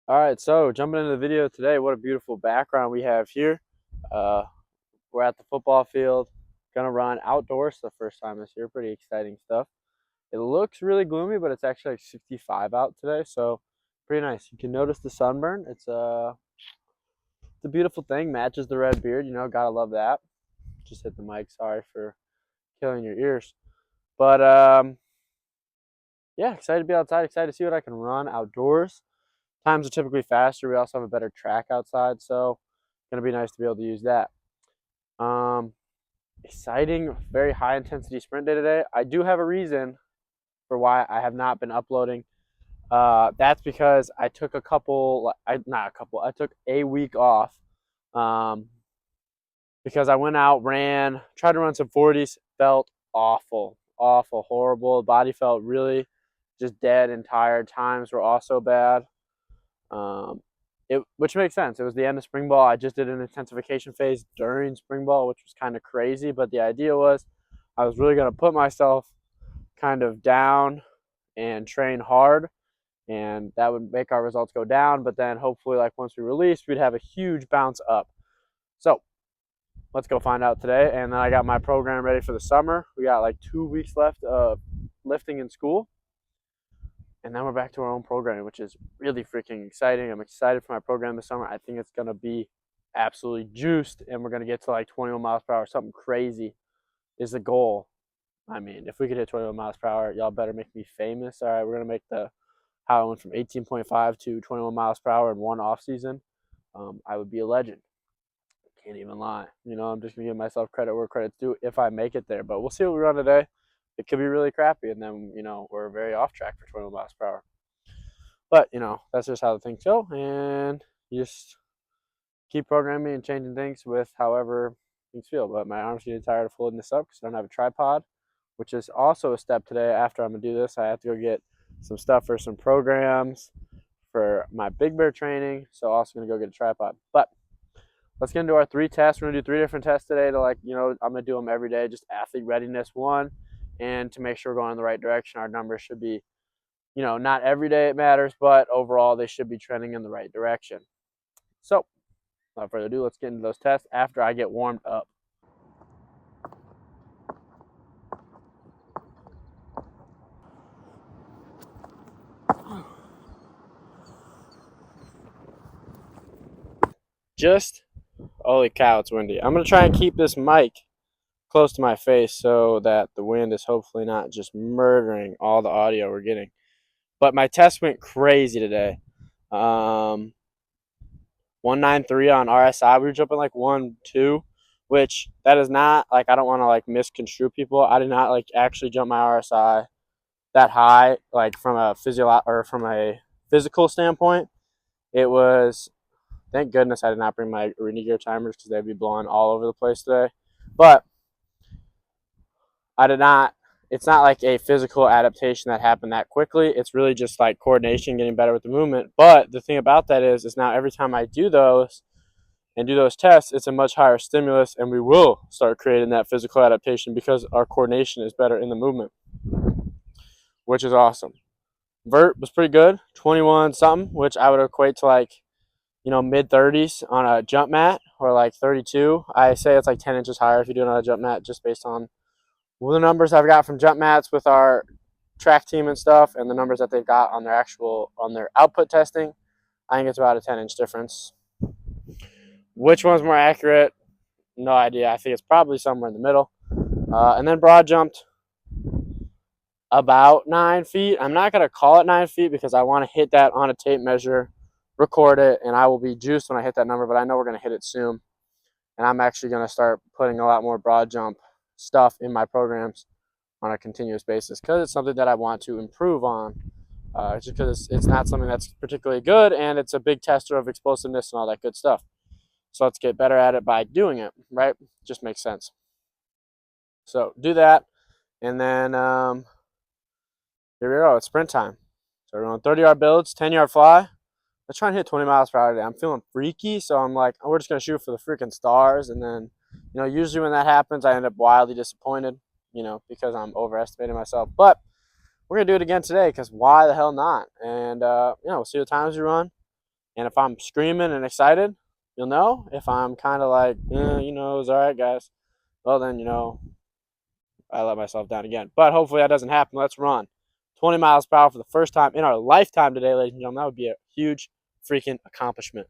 All right, so jumping into the video today, what a beautiful background we have here. Uh, we're at the football field, gonna run outdoors the first time this year. Pretty exciting stuff. It looks really gloomy, but it's actually like 65 out today, so pretty nice. You can notice the sunburn. It's a beautiful thing. Matches the red beard. Gotta love that. Just hit the mic. Sorry for killing your ears, but yeah, excited to be outside. Excited to see what I can run outdoors. Times are typically faster. We also have a better track outside, so it's gonna be nice to be able to use that. Um, Exciting, very high intensity sprint day today. I do have a reason for why I have not been uploading. That's because I took I took a week off. Um, because I went out, tried to run some 40s, felt awful, awful, horrible. The body felt really just dead and tired. Times were also bad. Um, which makes sense. It was the end of spring ball. I just did an intensification phase during spring ball, which was kind of crazy. But the idea was I was really going to put myself kind of down and train hard, and that would make our results go down. But then hopefully, like once we released, we'd have a huge bounce up. So let's go find out today. And then I got my program ready for the summer. We got like 2 weeks left of lifting in school, and then we're back to our own programming, which is really freaking exciting. I'm excited for my program this summer. I think it's going to be absolutely juiced, and we're going to get to like 21 miles per hour. Something crazy is the goal. I mean, if we could hit 21 miles per hour, y'all better make me famous. All right, we're going to make how I went from 18.5 to 21 miles per hour in one off season. I would be a legend. Can't even lie. I'm just going to give myself credit where credit's due if I make it there. But we'll see what we run today. It could be really crappy, and then, we're very off track for 21 miles per hour. But, that's just how the things go, and you just keep programming and changing things with however things feel. But my arms getting tired of holding this up because I don't have a tripod, which is also a step today. After I'm going to do this, I have to go get some stuff for some programs for my big bear training, so also going to go get a tripod. But let's get into our 3 tests. We're going to do 3 different tests today I'm going to do them every day, just athlete readiness 1, and to make sure we're going in the right direction. Our numbers should be, not every day it matters, but overall they should be trending in the right direction. So, without further ado, let's get into those tests after I get warmed up. Holy cow, it's windy. I'm going to try and keep this mic close to my face so that the wind is hopefully not just murdering all the audio we're getting. But my test went crazy today. 193 on RSI. We were jumping like 1-2, which that is not like, I don't want to like misconstrue people. I did not like actually jump my RSI that high, like from a physical standpoint. It was, thank goodness I did not bring my arena gear timers because they'd be blowing all over the place today. But I did not. It's not like a physical adaptation that happened that quickly. It's really just like coordination, getting better with the movement. But the thing about that is now every time I do those and do those tests, it's a much higher stimulus, and we will start creating that physical adaptation because our coordination is better in the movement, which is awesome. Vert was pretty good, 21 something, which I would equate to like, mid 30s on a jump mat, or like 32. I say it's like 10 inches higher if you do it on a jump mat, just based on the numbers I've got from jump mats with our track team and stuff, and the numbers that they've got on their output testing. I think it's about a 10-inch difference. Which one's more accurate? No idea. I think it's probably somewhere in the middle. And then broad jumped about 9 feet. I'm not going to call it 9 feet because I want to hit that on a tape measure, record it, and I will be juiced when I hit that number, but I know we're going to hit it soon. And I'm actually going to start putting a lot more broad jump stuff in my programs on a continuous basis because it's something that I want to improve on, just because it's not something that's particularly good, and it's a big tester of explosiveness and all that good stuff. So let's get better at it by doing it, right? Just makes sense. So do that, and then here we go. It's sprint time. So we're on 30-yard builds, 10-yard fly. Let's try and hit 20 miles per hour today. I'm feeling freaky, so I'm like, we're just going to shoot for the freaking stars. And then, usually when that happens, I end up wildly disappointed, because I'm overestimating myself. But we're going to do it again today because why the hell not? And, we'll see what times we run. And if I'm screaming and excited, you'll know. If I'm kind of like, it was all right, guys, well, then, I let myself down again. But hopefully that doesn't happen. Let's run 20 miles per hour for the first time in our lifetime today, ladies and gentlemen. That would be a huge freaking accomplishment.